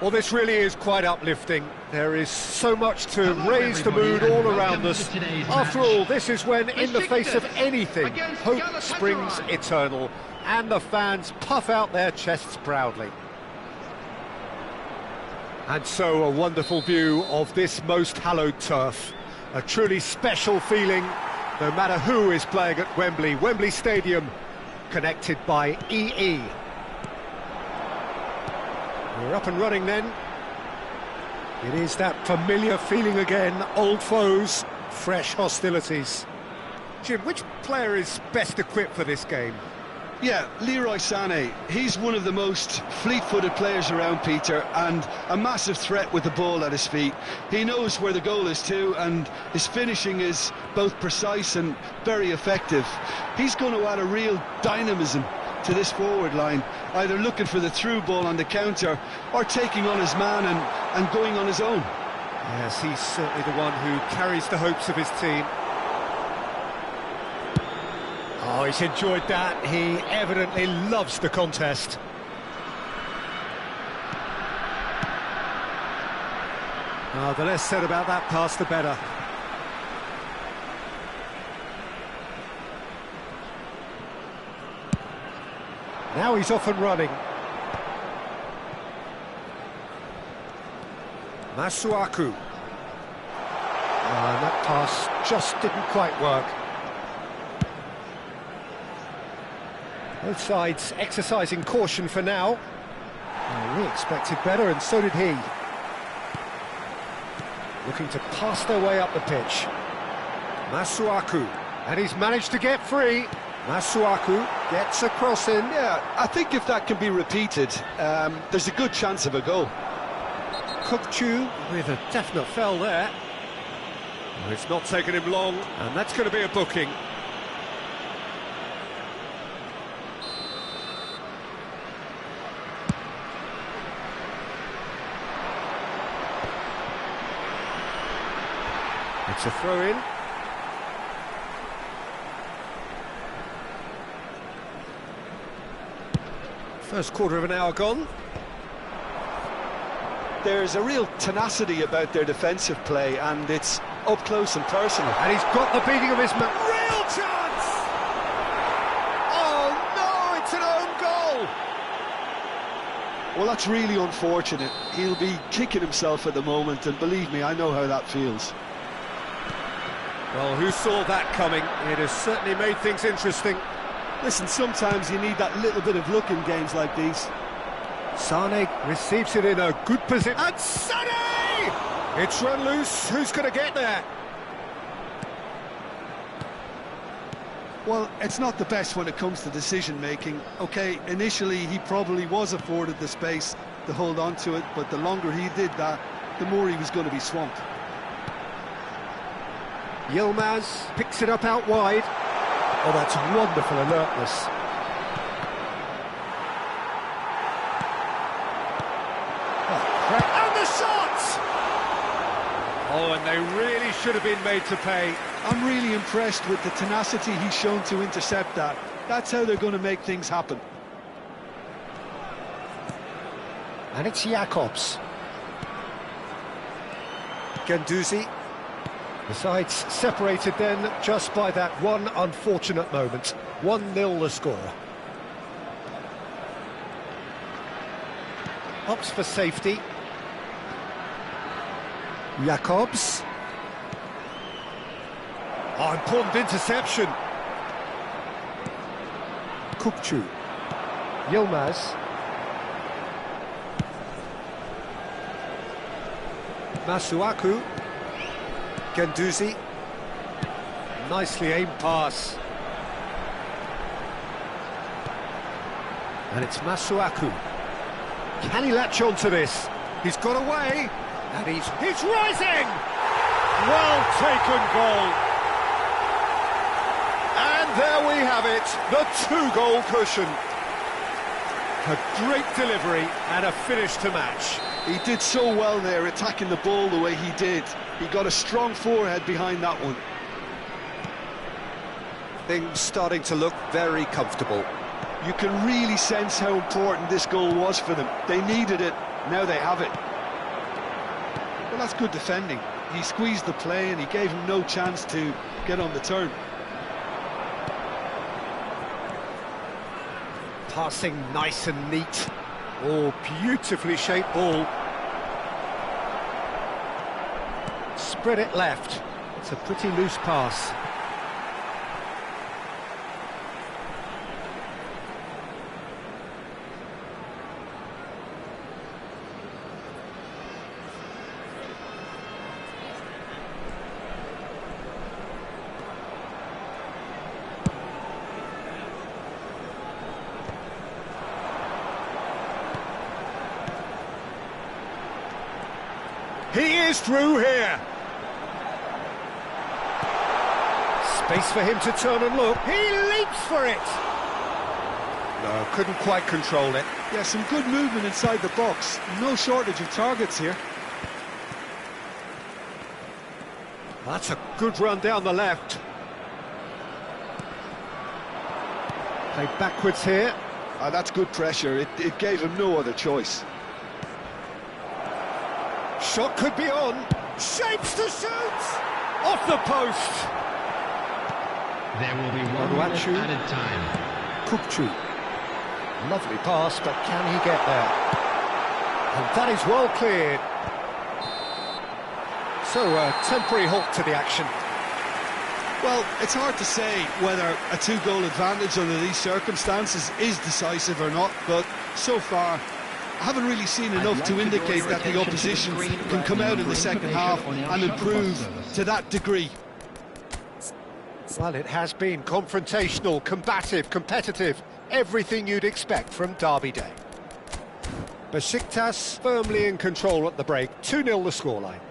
Well, this really is quite uplifting. There is so much to raise the mood all around us. After all, this is when, in the face of anything, hope springs eternal, and the fans puff out their chests proudly. And so a wonderful view of this most hallowed turf. A truly special feeling, no matter who is playing at Wembley. Wembley Stadium, connected by EE. We're up and running then. It is that familiar feeling again, old foes, fresh hostilities. Jim, which player is best equipped for this game? Yeah, Leroy Sané. He's one of the most fleet-footed players around, Peter, and a massive threat with the ball at his feet. He knows where the goal is too, and his finishing is both precise and very effective. He's going to add a real dynamism to this forward line, either looking for the through ball on the counter or taking on his man and going on his own. Yes, he's certainly the one who carries the hopes of his team. Oh, he's enjoyed that. He evidently loves the contest. Oh, the less said about that pass, the better. Now he's off and running. Masuaku. And that pass just didn't quite work. Both sides exercising caution for now. We expected better, and so did he. Looking to pass their way up the pitch. Masuaku. And he's managed to get free. Masuaku gets a cross in. Yeah, I think if that can be repeated, there's a good chance of a goal. Kukçu with a definite foul there. Well, it's not taken him long, and that's going to be a booking. It's a throw-in. First quarter of an hour gone. There's a real tenacity about their defensive play, and it's up close and personal. And he's got the beating of his man. Real chance! Oh no, it's an own goal! Well, that's really unfortunate. He'll be kicking himself at the moment, and believe me, I know how that feels. Well, who saw that coming? It has certainly made things interesting. Listen, sometimes you need that little bit of luck in games like these. Sané receives it in a good position. And Sané! It's run loose. Who's going to get there? Well, it's not the best when it comes to decision-making. OK, initially he probably was afforded the space to hold on to it, but the longer he did that, the more he was going to be swamped. Yilmaz picks it up out wide. Oh, that's wonderful alertness. And the shot! Oh, and they really should have been made to pay. I'm really impressed with the tenacity he's shown to intercept that. That's how they're going to make things happen. And it's Jakobs. Guendouzi. The sides separated then just by that one unfortunate moment. 1-0 the score. Opts for safety. Jakobs. Oh, important interception. Kukçu. Yilmaz. Masuaku. Guendouzi. Nicely aimed pass. And it's Masuaku. Can he latch on to this? He's got away. And he's rising! Well taken goal. And there we have it, the 2-goal cushion. A great delivery and a finish to match. He did so well there, attacking the ball the way he did. He got a strong forehead behind that one. Things starting to look very comfortable. You can really sense how important this goal was for them. They needed it, Now they have it. Well, that's good defending. He squeezed the play and he gave him no chance to get on the turn. Passing nice and neat. Oh, beautifully shaped ball. Spread it left. It's a pretty loose pass. He is through here. Space for him to turn and look. He leaps for it. No, couldn't quite control it. Yeah, some good movement inside the box. No shortage of targets here. That's a good run down the left. Played backwards here. That's good pressure. It gave him no other choice. Shot could be on. Shapes to shoot. Off the post. There will be one minute added time. Kupchu. Lovely pass, but can he get there? And that is well cleared. So, a temporary halt to the action. Well, it's hard to say whether a two-goal advantage under these circumstances is decisive or not, but so far I haven't really seen enough to indicate that the opposition can come out in the second half and improve to that degree. Well, it has been confrontational, combative, competitive, everything you'd expect from Derby Day. Besiktas firmly in control at the break, 2-0 the scoreline.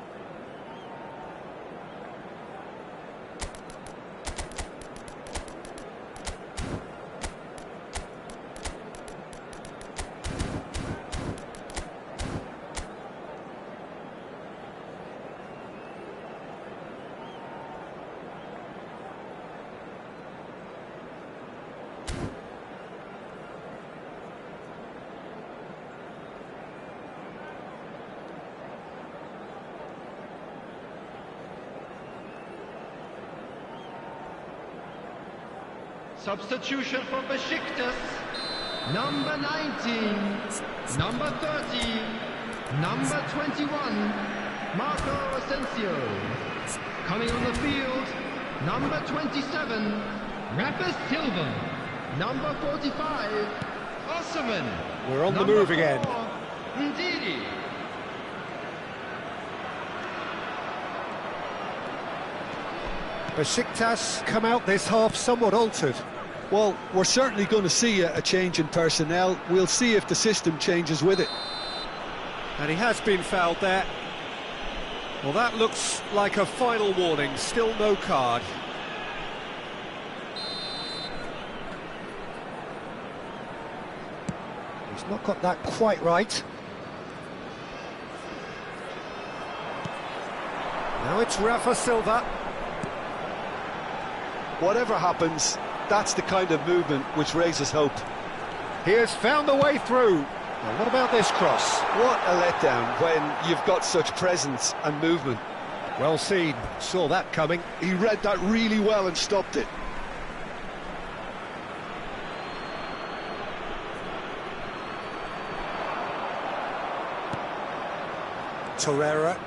Substitution for Besiktas. Number 19, number 30, number 21, Marco Asensio. Coming on the field, number 27, Rafa Silva. Number 45, Osman. We're on the move again. Ndidi. Besiktas come out this half somewhat altered. Well, we're certainly going to see a change in personnel. We'll see if the system changes with it. And he has been fouled there. Well, that looks like a final warning. Still no card. He's not got that quite right. Now it's Rafa Silva. Whatever happens, that's the kind of movement which raises hope. He has found a way through. Now, what about this cross? What a letdown when you've got such presence and movement. Well seen. Saw that coming. He read that really well and stopped it. Torreira.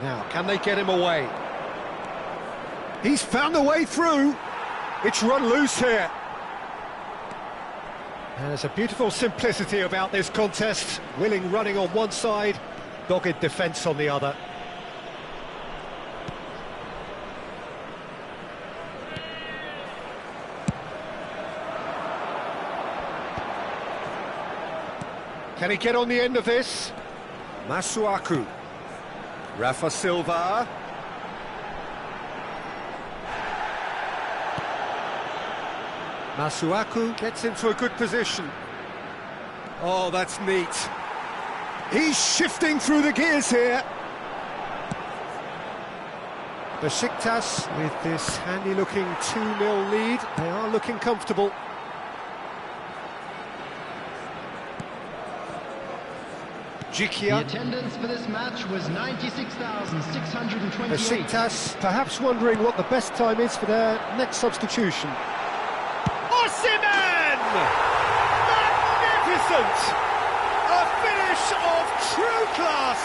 Now, can they get him away? He's found a way through. It's run loose here. And there's a beautiful simplicity about this contest. Willing running on one side, dogged defence on the other. Can he get on the end of this? Masuaku. Rafa Silva. Masuaku gets into a good position. Oh, that's neat. He's shifting through the gears here. Besiktas with this handy-looking 2-0 lead. They are looking comfortable. The Jikia. attendance for this match was 96,628. Besiktas perhaps wondering what the best time is for their next substitution. Osimhen! Magnificent! A finish of true class!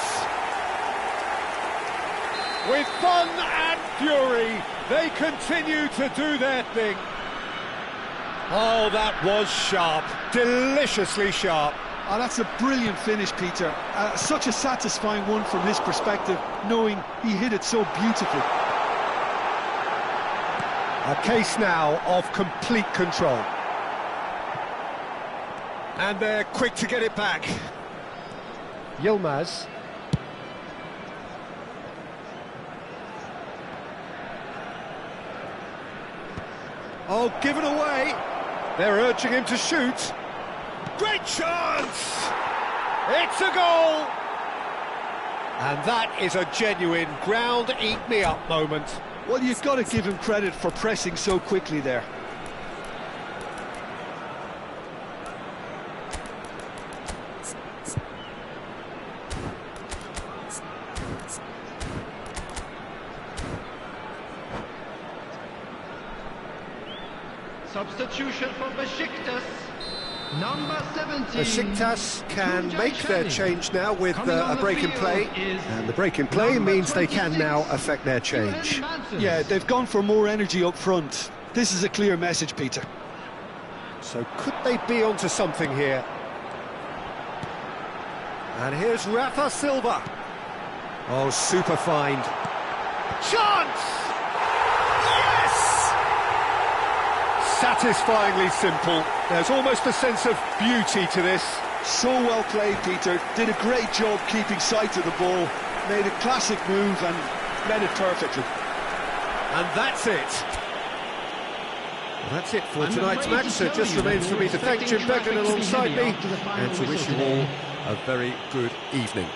With fun and fury, they continue to do their thing. Oh, that was sharp, deliciously sharp. Oh, that's a brilliant finish, Peter. Such a satisfying one from his perspective, knowing he hit it so beautifully. A case now of complete control. And they're quick to get it back. Yilmaz. Oh, given away. They're urging him to shoot. Great chance! It's a goal! And that is a genuine ground-eat-me-up moment. Well, you've got to give him credit for pressing so quickly there. Substitution for Besiktas. Number 17. Besiktas can make their change now with a break in play. And the break in play number means they can 26, now affect their change. Yeah, they've gone for more energy up front. This is a clear message, Peter. So could they be onto something here? And here's Rafa Silva. Oh, super find. Chance! Yes! Satisfyingly simple. There's almost a sense of beauty to this. So well played, Peter. Did a great job keeping sight of the ball. Made a classic move and read it perfectly. And that's it. Well, that's it for tonight's match. So it just remains for me to thank Jim Beglin alongside me and to wish you all a very good evening.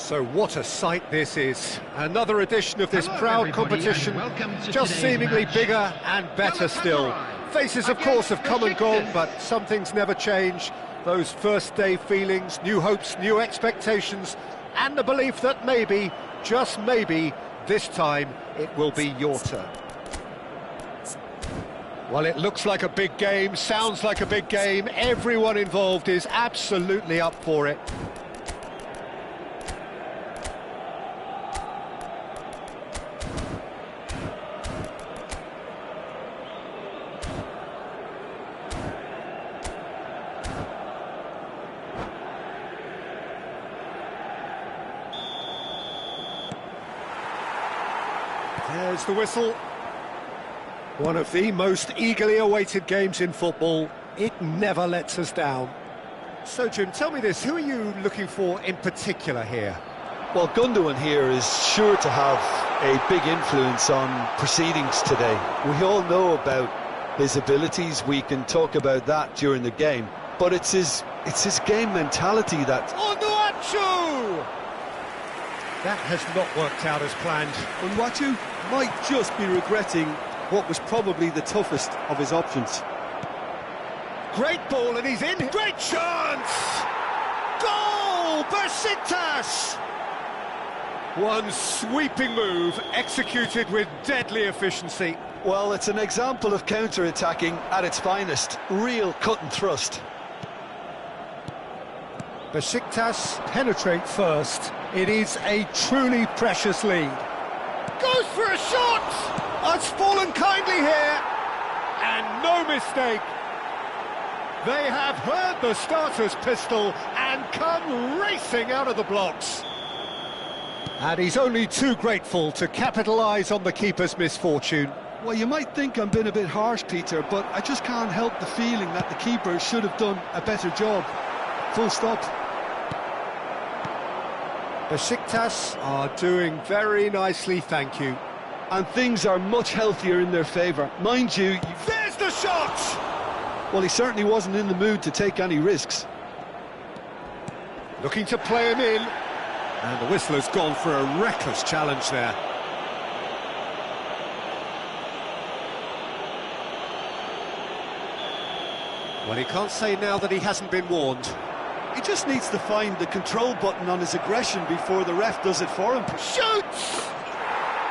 So what a sight this is. Another edition of this Hello, proud everybody, competition, and welcome to just today's seemingly match. bigger and better still. Faces, of course, have come and gone, but some things never change. Those first-day feelings, new hopes, new expectations, and the belief that maybe, just maybe, this time it will be your turn. Well, it looks like a big game, sounds like a big game. Everyone involved is absolutely up for it. There's the whistle. One of the most eagerly awaited games in football. It never lets us down. So, Jim, tell me this, who are you looking for in particular here? Well, Gundogan here is sure to have a big influence on proceedings today. We all know about his abilities, we can talk about that during the game, but it's his game mentality that... Onuachu! That has not worked out as planned. Onuachu might just be regretting what was probably the toughest of his options. Great ball and he's in. Great chance! Goal! Besiktas! One sweeping move executed with deadly efficiency. Well, it's an example of counter-attacking at its finest. Real cut and thrust. Besiktas penetrate first. It is a truly precious lead. Goes for a shot! Has fallen kindly here. And no mistake. They have heard the starter's pistol and come racing out of the blocks. And he's only too grateful to capitalise on the keeper's misfortune. Well, you might think I'm being a bit harsh, Peter, but I just can't help the feeling that the keeper should have done a better job. Full stop. Besiktas are doing very nicely, thank you. And things are much healthier in their favour. Mind you... There's the shot! Well, he certainly wasn't in the mood to take any risks. Looking to play him in. And the whistle has gone for a reckless challenge there. Well, he can't say now that he hasn't been warned. He just needs to find the control button on his aggression before the ref does it for him. Shoots!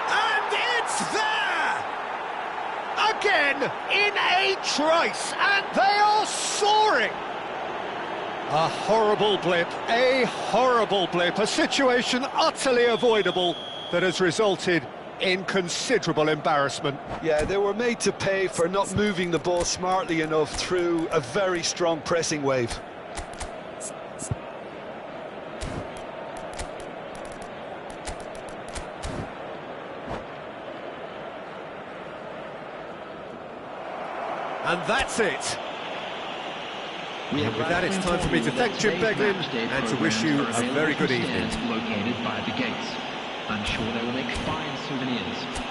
And it's there! Again, in a trice, and they are soaring! A horrible blip, a situation utterly avoidable that has resulted in considerable embarrassment. Yeah, they were made to pay for not moving the ball smartly enough through a very strong pressing wave. And that's it. With that, it's time for me to thank Jim Beglin and to wish you a very good evening. Located by the gates. I'm sure they will make fine souvenirs.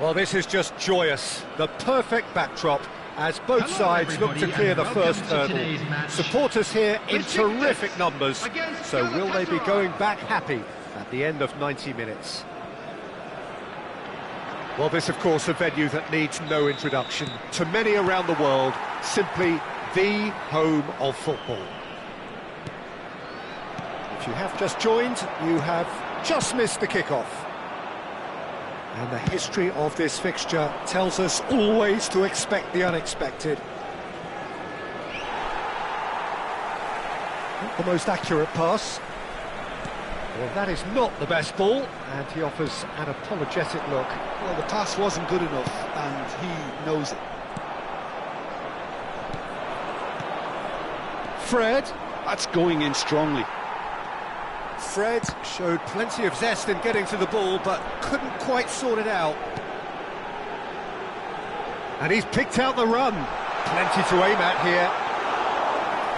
Well, this is just joyous. The perfect backdrop as both sides look to clear the first hurdle. Supporters here in terrific numbers. So will they be going back happy at the end of 90 minutes? Well, this, of course, a venue that needs no introduction. To many around the world, simply the home of football. If you have just joined, you have just missed the kickoff. And the history of this fixture tells us always to expect the unexpected. Not the most accurate pass. Well, that is not the best ball, and he offers an apologetic look. Well, the pass wasn't good enough, and he knows it. Fred. That's going in strongly. Fred showed plenty of zest in getting to the ball, but couldn't quite sort it out. And he's picked out the run. Plenty to aim at here.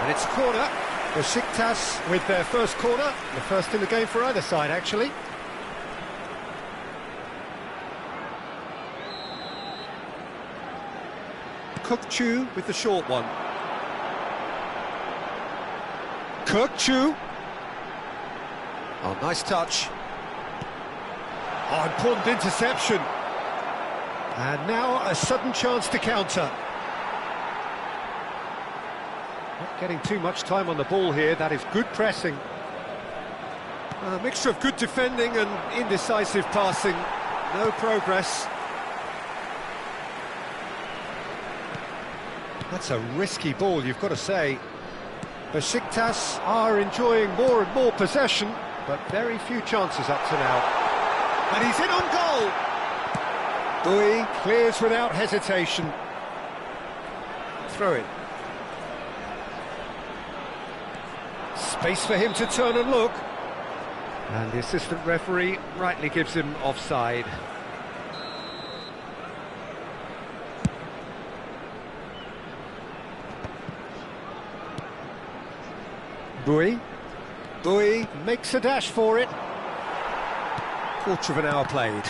And it's a corner. Besiktas with their first corner. The first in the game for either side, actually. Kökçü with the short one. Kökçü. Oh, nice touch. Oh, important interception. And now a sudden chance to counter. Not getting too much time on the ball here, that is good pressing. A mixture of good defending and indecisive passing. No progress. That's a risky ball, you've got to say. Besiktas are enjoying more and more possession, but very few chances up to now. And he's in on goal! Bui clears without hesitation. Throw in. Space for him to turn and look. And the assistant referee rightly gives him offside. Bui. Bui makes a dash for it. Quarter of an hour played.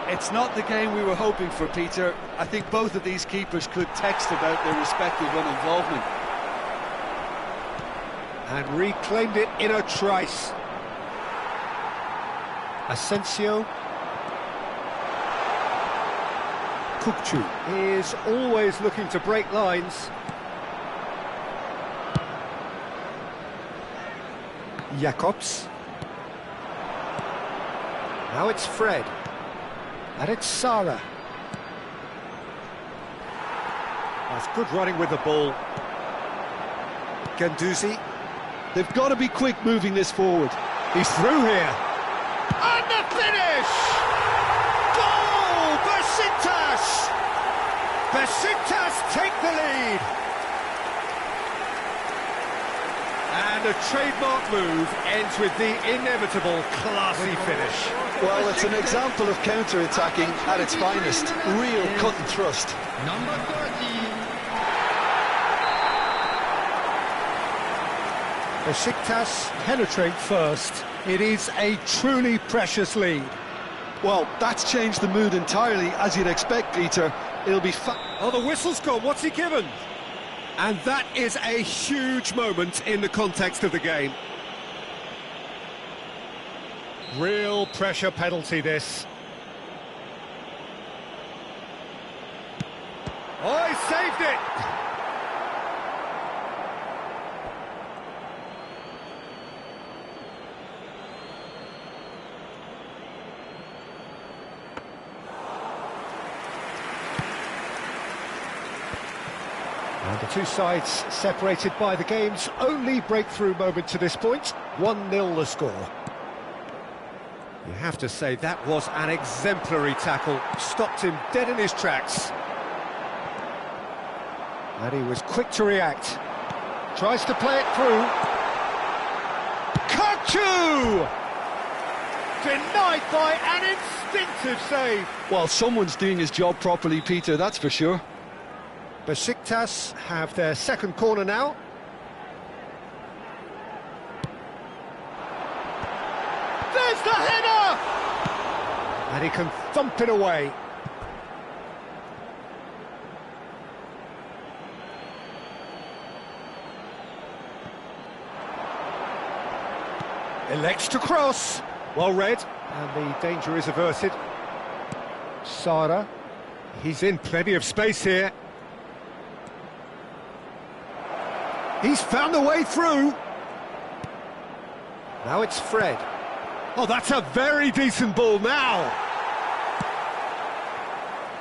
It's not the game we were hoping for, Peter. I think both of these keepers could text about their respective involvement. And reclaimed it in a trice. Asensio. Kökçü is always looking to break lines. Jakobs. Now it's Fred. And it's Sara. That's good running with the ball. Guendouzi. They've got to be quick moving this forward. He's through here. And the finish! Goal! Besiktas! Besiktas take the lead. And a trademark move ends with the inevitable classy finish. Well, it's an example of counter-attacking at its finest. Real cut and thrust. Number 30. Besiktas penetrate first. It is a truly precious lead. Well, that's changed the mood entirely, as you'd expect, Peter. It'll be Oh, the whistle's gone. What's he given? And that is a huge moment in the context of the game. Real pressure penalty, this. Oh, he saved it! And the two sides separated by the game's only breakthrough moment to this point. 1-0 the score. You have to say that was an exemplary tackle. Stopped him dead in his tracks. And he was quick to react. Tries to play it through. Kachu! Denied by an instinctive save. Well, someone's doing his job properly, Peter, that's for sure. Besiktas have their second corner now. There's the header! And he can thump it away. Elects to cross. Well read. And the danger is averted. Sara. He's in plenty of space here. He's found a way through. Now it's Fred. Oh, that's a very decent ball now.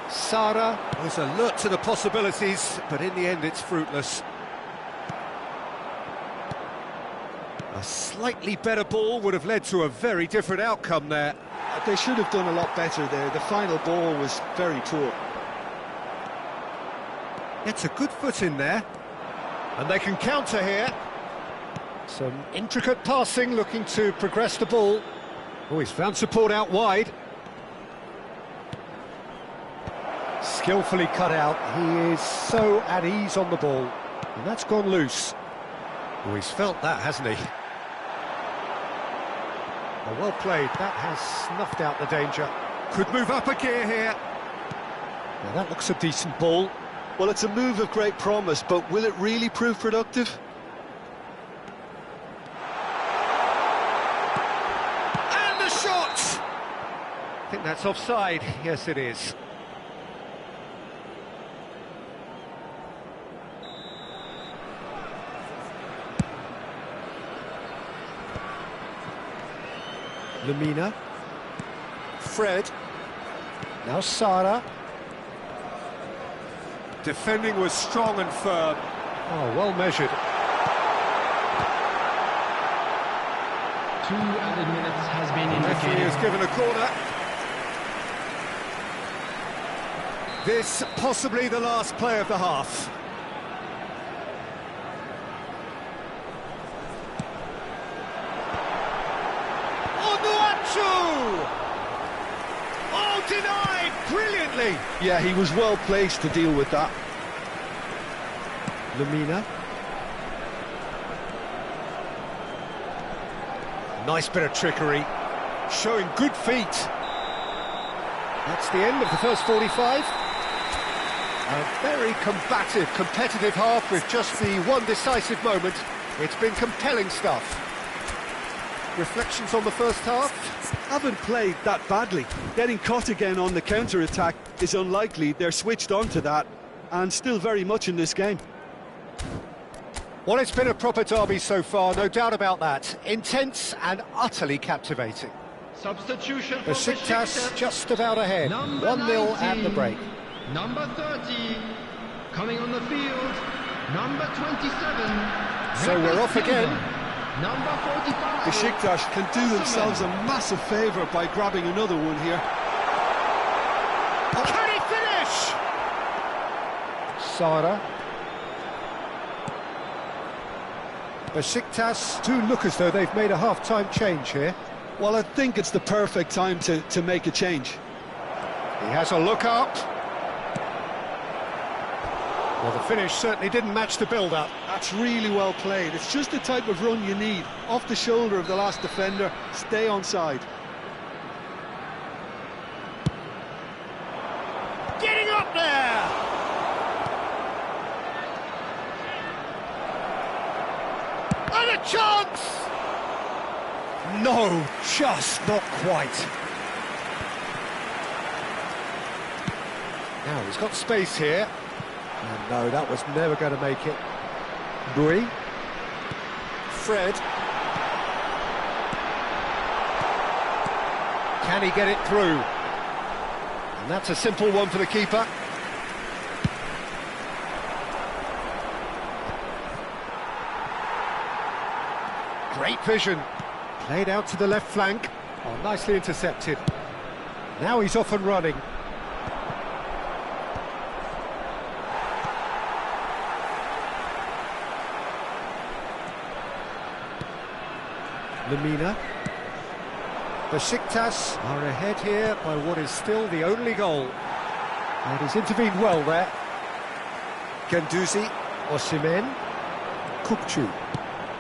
Sara was alert to the possibilities, but in the end it's fruitless. A slightly better ball would have led to a very different outcome there. They should have done a lot better there. The final ball was very poor. Gets a good foot in there. And they can counter here. Some intricate passing, looking to progress the ball. Oh, he's found support out wide. Skillfully cut out. He is so at ease on the ball. And that's gone loose. Oh, he's felt that, hasn't he? Oh, well played. That has snuffed out the danger. Could move up a gear here. Now that looks a decent ball. Well, it's a move of great promise, but will it really prove productive? And the shot! I think that's offside. Yes, it is. Lemina. Fred. Now Sara. Defending was strong and firm. Oh, well measured. 2 added minutes has been The referee indicated. has given a corner. This possibly the last play of the half. Onuachu! Oh, denied brilliantly. Yeah, he was well placed to deal with that. Lemina. Nice bit of trickery, showing good feet. That's the end of the first 45. A very combative, competitive half with just the one decisive moment. It's been compelling stuff. Reflections on the first half? Haven't played that badly. Getting caught again on the counter-attack is unlikely. They're switched on to that, and still very much in this game. Well, it's been a proper derby so far, no doubt about that. Intense and utterly captivating. Substitution for Besiktas just about ahead. 1-0 at the break. Number 30, coming on the field, number 27. So we're off again. Number 45. Besiktas can do themselves a massive favour by grabbing another one here. Can he finish? Sara. Besiktas do look as though they've made a half-time change here. Well, I think it's the perfect time to make a change. He has a look up. Well, the finish certainly didn't match the build-up. That's really well played. It's just the type of run you need. Off the shoulder of the last defender, stay onside. Getting up there! And a chance! No, just not quite. Now, he's got space here. And no, that was never going to make it. Bui. Fred. Can he get it through? And that's a simple one for the keeper. Great vision. Played out to the left flank. Oh, nicely intercepted. Now he's off and running. Lemina. Besiktas are ahead here by what is still the only goal. And he's intervened well there. Guendouzi, Osimhen, Kupchu.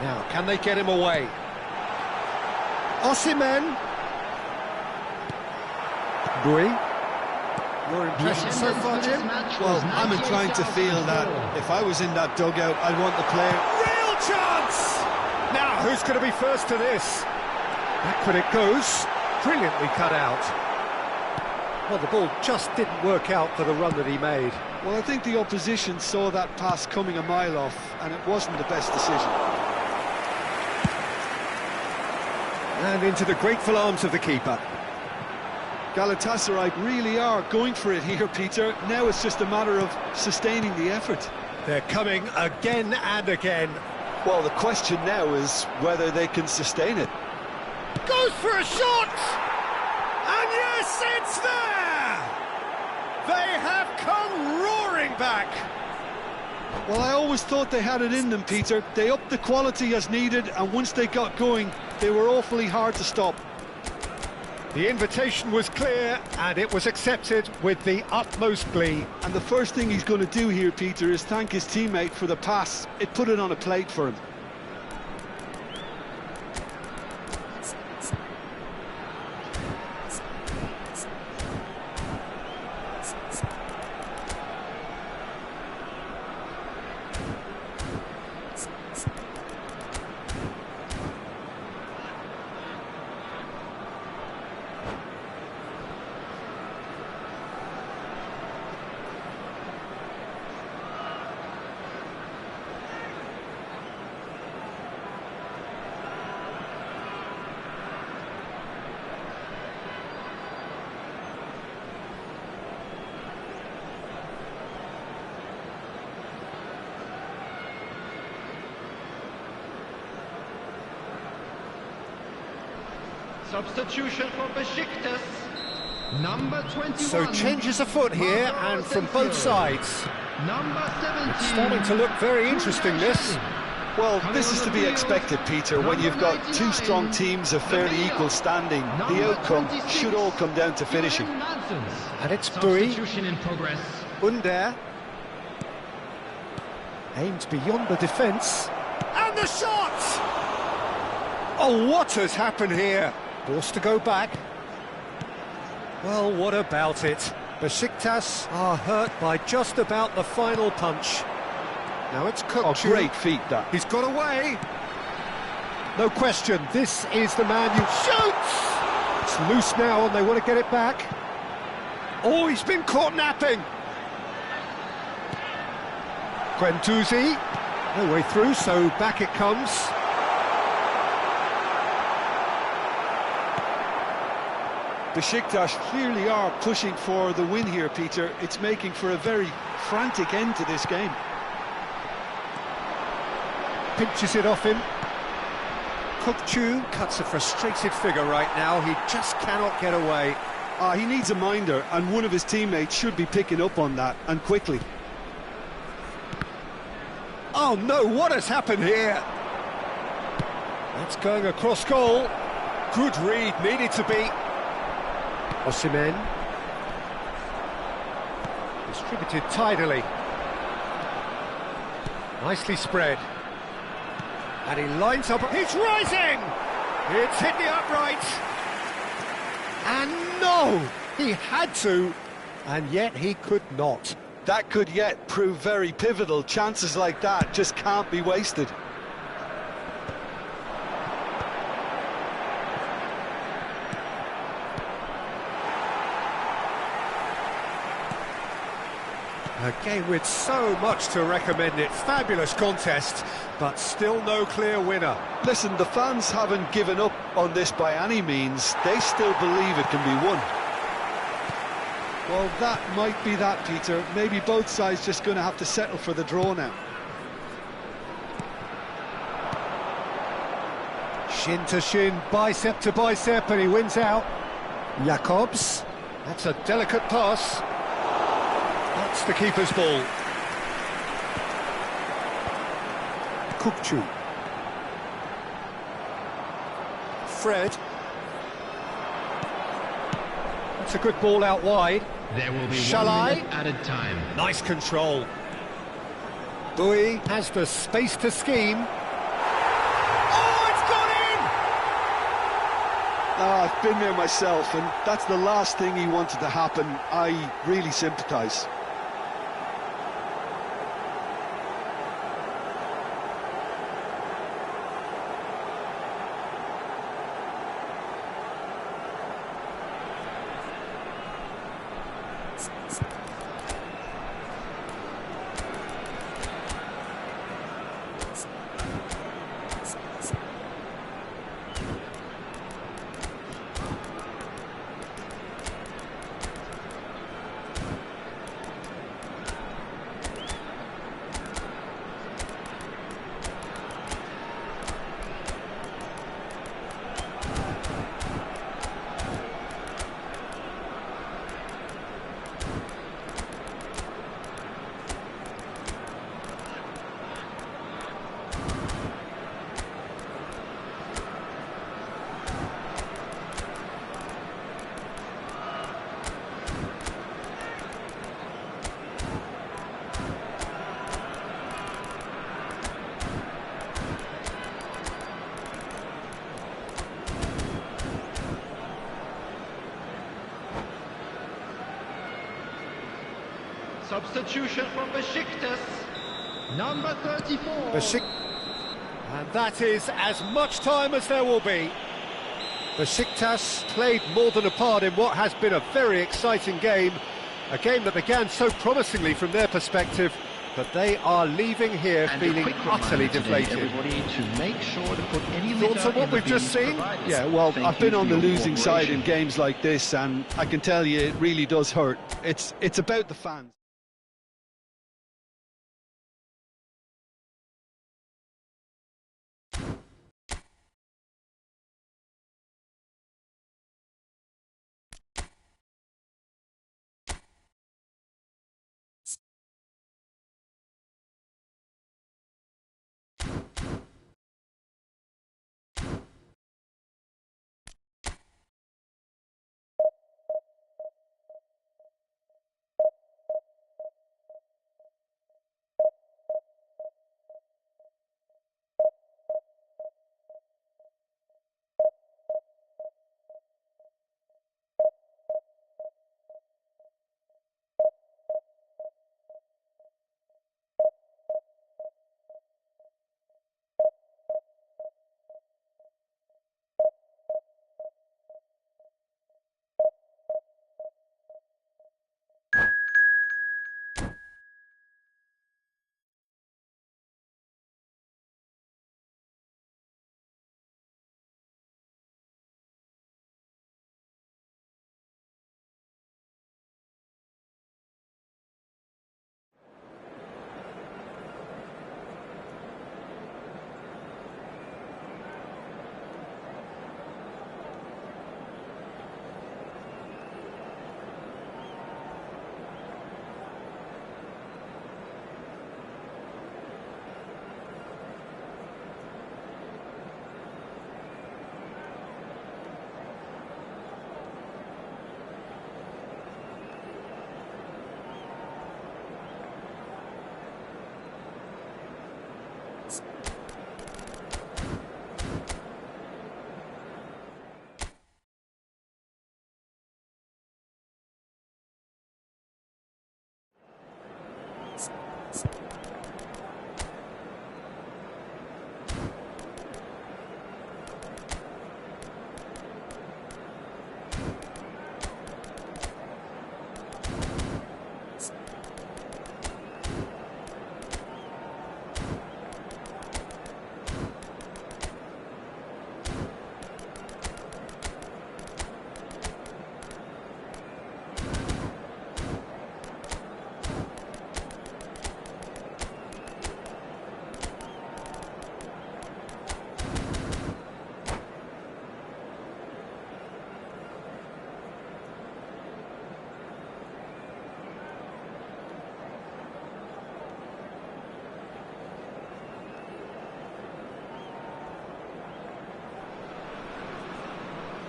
Now, can they get him away? Osimhen. Bui. Your impression so far, Jim? Well, I'm inclined to feel that if I was in that dugout, I'd want the player... Real chance! Now, who's going to be first to this? Backward it goes. Brilliantly cut out. Well, the ball just didn't work out for the run that he made. Well, I think the opposition saw that pass coming a mile off, and it wasn't the best decision. And into the grateful arms of the keeper. Galatasaray really are going for it here, Peter. Now it's just a matter of sustaining the effort. They're coming again and again. Well, the question now is whether they can sustain it. Goes for a shot! And yes, it's there! They have come roaring back! Well, I always thought they had it in them, Peter. They upped the quality as needed, and once they got going, they were awfully hard to stop. The invitation was clear, and it was accepted with the utmost glee. And the first thing he's going to do here, Peter, is thank his teammate for the pass. It put it on a plate for him. Substitution for Besiktas, number 21. So changes afoot here, and from both sides. Number 17. It's starting to look very interesting, this. Well, this is to be expected, Peter, when you've got two strong teams of fairly equal standing. The outcome should all come down to finishing. And it's Bui. Substitution in progress. Under. Aimed beyond the defence. And the shot! Oh, what has happened here? Forced to go back. Well, what about it? Besiktas are hurt by just about the final punch. Now it's Kupchu. Oh, great feat, that. He's got away. No question, this is the man who shoots! It's loose now and they want to get it back. Oh, he's been caught napping. Guendouzi. No way through, so back it comes. Besiktas clearly are pushing for the win here, Peter. It's making for a very frantic end to this game. Pinches it off him. Kupchu cuts a frustrated figure right now. He just cannot get away. He needs a minder, and one of his teammates should be picking up on that, and quickly. Oh no, what has happened here? That's going across goal. Good read, needed to be. Osimhen. Distributed tidily. Nicely spread. And he lines up. He's rising! It's hit the upright. And no! He had to, and yet he could not. That could yet prove very pivotal. Chances like that just can't be wasted. A game with so much to recommend it. Fabulous contest, but still no clear winner. Listen, the fans haven't given up on this by any means. They still believe it can be won. Well, that might be that, Peter. Maybe both sides just going to have to settle for the draw now. Shin to shin, bicep to bicep, and he wins out. Jacobs. That's a delicate pass. That's the keeper's ball. Kukçu. Fred. That's a good ball out wide. There will be Shall 1 I? minute added time. Nice control. Bui has the space to scheme. Oh, it's gone in! I've been there myself, and that's the last thing he wanted to happen. I really sympathise. Substitution from Besiktas, number 34. And that is as much time as there will be. Besiktas played more than a part in what has been a very exciting game. A game that began so promisingly from their perspective, but they are leaving here And feeling utterly deflated. Everybody to make sure to put any Thoughts on what we've just seen? Yeah, well, I've been on the losing side in games like this, and I can tell you it really does hurt. It's about the fans.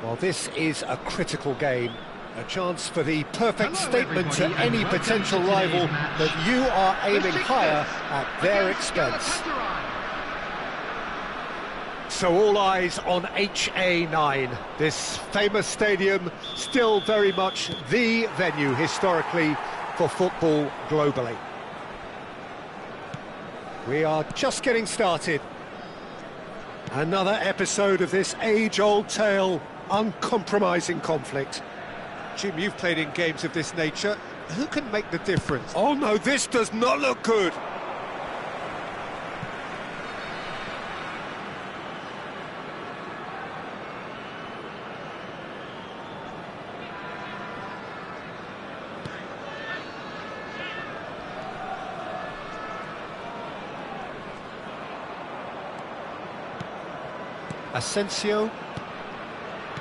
Well, this is a critical game, a chance for the perfect statement to any potential rival that you are aiming higher at their expense. So all eyes on HA9, this famous stadium, still very much the venue historically for football globally. We are just getting started. Another episode of this age-old tale, uncompromising conflict. Jim, you've played in games of this nature. Who can make the difference? Oh no, this does not look good. Asensio,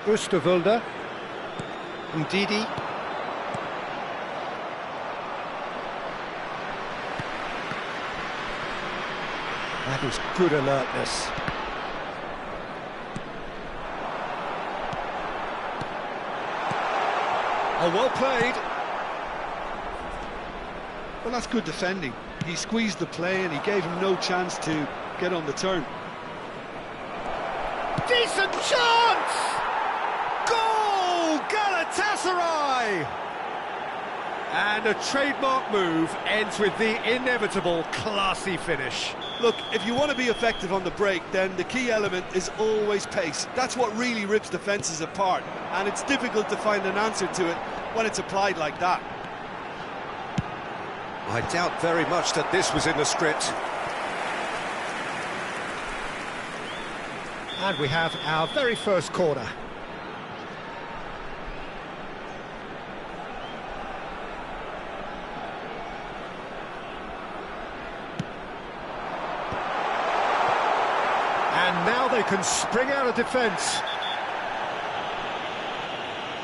Oosterwolde, Ndidi, that is good alertness. Oh, well played. Well, that's good defending. He squeezed the play and he gave him no chance to get on the turn. Decent chance! Goal! Galatasaray! And a trademark move ends with the inevitable classy finish. Look, if you want to be effective on the break, then the key element is always pace. That's what really rips defences apart, and it's difficult to find an answer to it when it's applied like that. I doubt very much that this was in the script. And we have our very first corner. And now they can spring out of defence.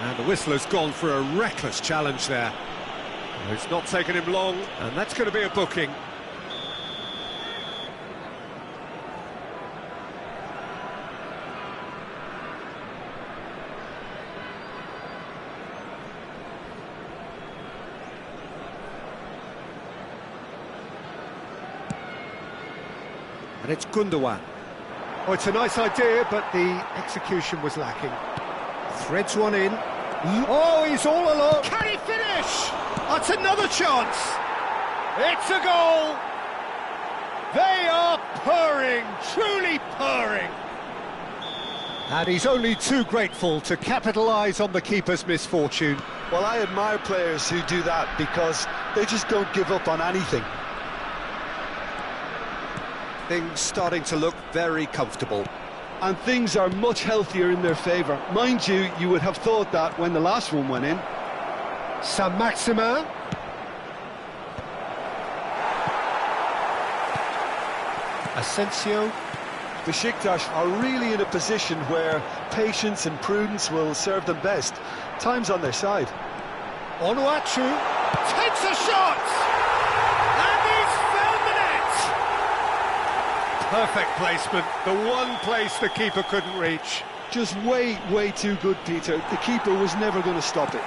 And the whistle has gone for a reckless challenge there. It's not taken him long, and that's going to be a booking. And it's Gundogan. Oh, it's a nice idea, but the execution was lacking. Threads one in. Oh, he's all alone. Can he finish? That's another chance. It's a goal. They are purring, truly purring. And he's only too grateful to capitalise on the keeper's misfortune. Well, I admire players who do that because they just don't give up on anything. Things starting to look very comfortable. And things are much healthier in their favour. Mind you, you would have thought that when the last one went in. Saint-Maximin. Asensio. Besiktas are really in a position where patience and prudence will serve them best. Time's on their side. Onuachu takes a shot! And he's found the net! Perfect placement, the one place the keeper couldn't reach. Just way too good, Peter. The keeper was never going to stop it.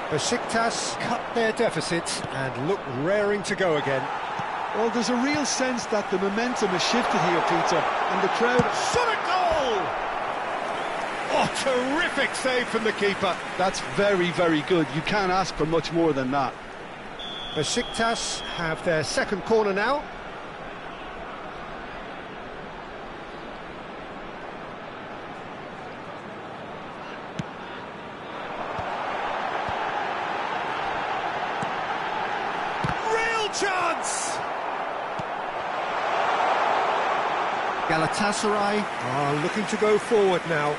Besiktas cut their deficit and look raring to go again. Well, there's a real sense that the momentum has shifted here, Peter, and the crowd... Shot a goal! Oh, terrific save from the keeper. That's very, very good. You can't ask for much more than that. Besiktas have their second corner now. Real chance! Galatasaray are looking to go forward now.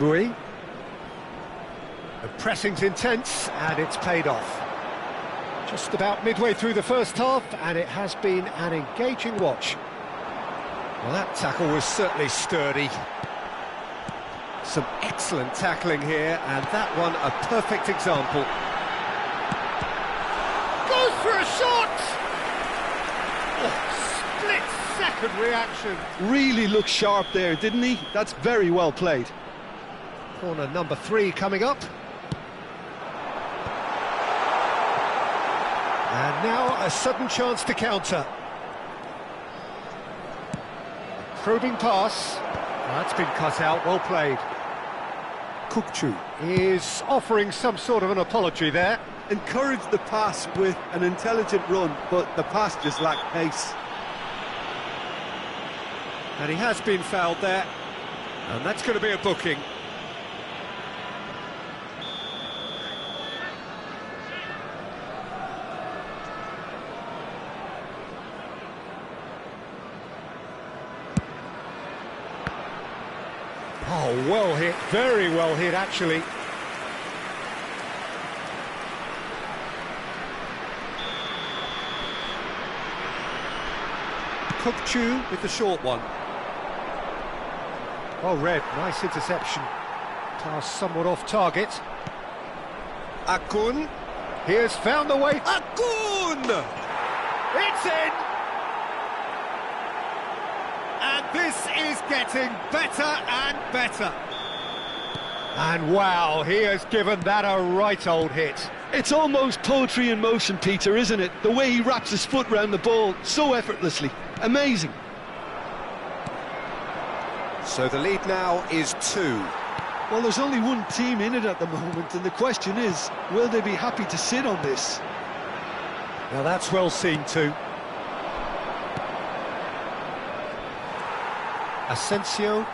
Bui. The pressing's intense, and it's paid off. Just about midway through the first half, and it has been an engaging watch. Well, that tackle was certainly sturdy. Some excellent tackling here, and that one a perfect example. Goes for a shot! Oh, split-second reaction. Really looked sharp there, didn't he? That's very well played. Corner number 3 coming up. And now a sudden chance to counter. Probing pass. That's been cut out, well played. Kukçu is offering some sort of an apology there. Encouraged the pass with an intelligent run, but the pass just lacked pace. And he has been fouled there. And that's going to be a booking. Oh, well hit, very well hit, actually. Kukçu with the short one. Oh, Red, nice interception. Pass somewhat off target. Akun, he has found the way. Akun! It's in! And this is getting better and better. And wow, he has given that a right old hit. It's almost poetry in motion, Peter, isn't it? The way he wraps his foot round the ball so effortlessly. Amazing. So the lead now is 2. Well, there's only one team in it at the moment, and the question is, will they be happy to sit on this? Now that's well seen too. Asensio.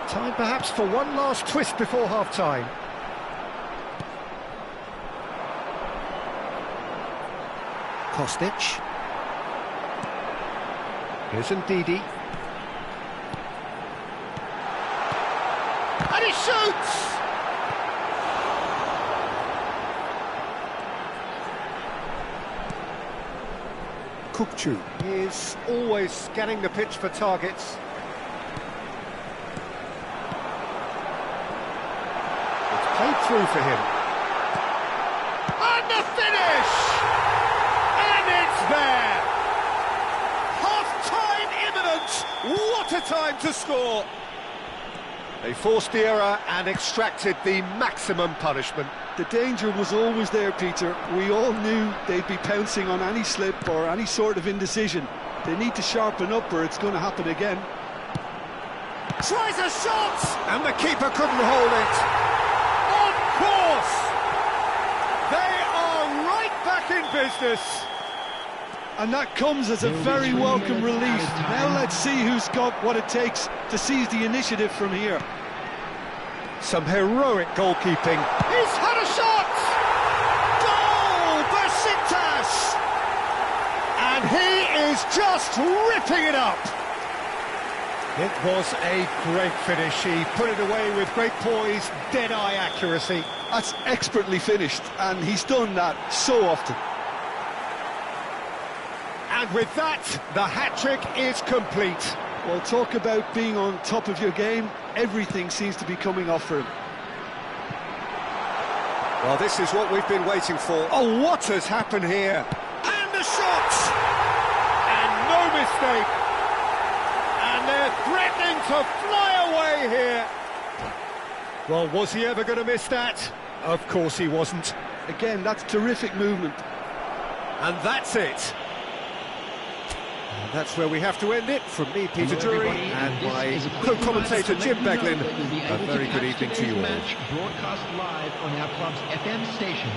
Time perhaps for one last twist before half-time. Kostic. Here's Ndidi. And he shoots! Kukçu is always scanning the pitch for targets. It's played through for him. And the finish! And it's there! Half-time imminent! What a time to score! They forced the error and extracted the maximum punishment. The danger was always there, Peter. We all knew they'd be pouncing on any slip or any sort of indecision. They need to sharpen up or it's going to happen again. Tries a shot! And the keeper couldn't hold it. Of course! They are right back in business. And that comes as a very welcome relief. Now let's see who's got what it takes to seize the initiative from here. Some heroic goalkeeping. He's had a shot! Goal! Besiktas! And he is just ripping it up. It was a great finish. He put it away with great poise, dead-eye accuracy. That's expertly finished, and he's done that so often. And with that, the hat-trick is complete. Well, talk about being on top of your game. Everything seems to be coming off for him. Well, this is what we've been waiting for. Oh, what has happened here? And the shot! And no mistake. And they're threatening to fly away here. Well, was he ever going to miss that? Of course he wasn't. Again, that's terrific movement. And that's it. And that's where we have to end it. From me, Peter Drury, and my co-commentator Jim Beglin. A very good evening to you all. Match broadcast live on our club's FM station.